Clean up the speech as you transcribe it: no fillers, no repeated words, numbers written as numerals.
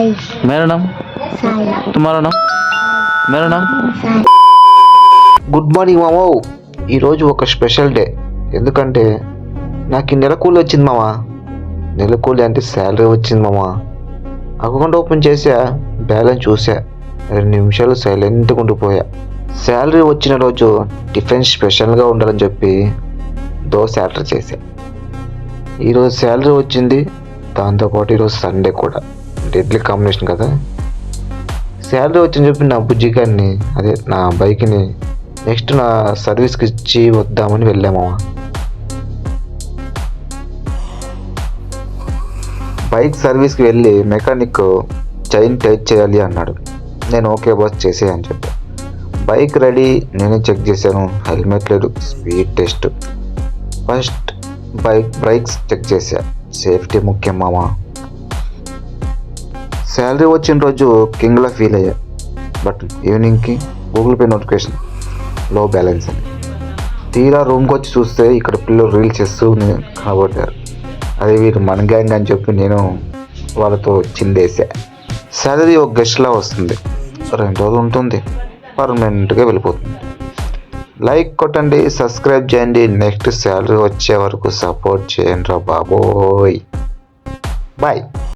मेरा नाम तुम्हारा नाम मेरा नाम గుడ్ మార్నింగ్ మామో. ఈరోజు ఒక స్పెషల్ డే. ఎందుకంటే నాకు నెల కూలి వచ్చింది మామ. నెల కూలి అంటే శాలరీ వచ్చింది మామ. అకౌంట్ ఓపెన్ చేసా, బ్యాలెన్స్ చూసా, 2 నిమిషాలు సైలెంట్గా ఉండిపోయా. శాలరీ వచ్చిన రోజు టిఫిన్ స్పెషల్గా ఉండాలని చెప్పి దోశ ఆర్డర్ చేశా. ఈరోజు శాలరీ వచ్చింది, దాంతోపాటు ఈరోజు సండే కూడా. డెడ్లీ కాంబినేషన్ కదా. శాలరీ వచ్చిందని చెప్పి నా బుజ్జిగాన్ని, అదే నా బైక్ని నెక్స్ట్ నా సర్వీస్కి ఇచ్చి వద్దామని వెళ్ళామా. బైక్ సర్వీస్కి వెళ్ళి మెకానిక్ చైన్ టైట్ చేయాలి అన్నాడు. నేను ఓకే బాస్ చేసే అని చెప్పా. బైక్ రెడీ, నేనే చెక్ చేశాను. హెల్మెట్ లేదు, speed test. First brakes check చేశా. సేఫ్టీ ముఖ్యం మామా. శాలరీ వచ్చిన రోజు కింగ్లా ఫీల్ అయ్యా. బట్ ఈవినింగ్కి గూగుల్ పే నోటిఫికేషన్ లో బ్యాలెన్స్ అని. తీరా రూమ్కి వచ్చి చూస్తే ఇక్కడ పిల్లలు రీల్స్ చేస్తూ కనబడ్డారు. అదే వీరు మన గ్యాంగ్ అని చెప్పి నేను వాళ్ళతో చిందేసా. శాలరీ ఒక గెస్ట్లా వస్తుంది, 2 రోజులు ఉంటుంది, పర్మనెంట్గా వెళ్ళిపోతుంది. లైక్ కొట్టండి, సబ్స్క్రైబ్ చేయండి. నెక్స్ట్ శాలరీ వచ్చే వరకు సపోర్ట్ చేయండి రా బాబోయ్. బాయ్.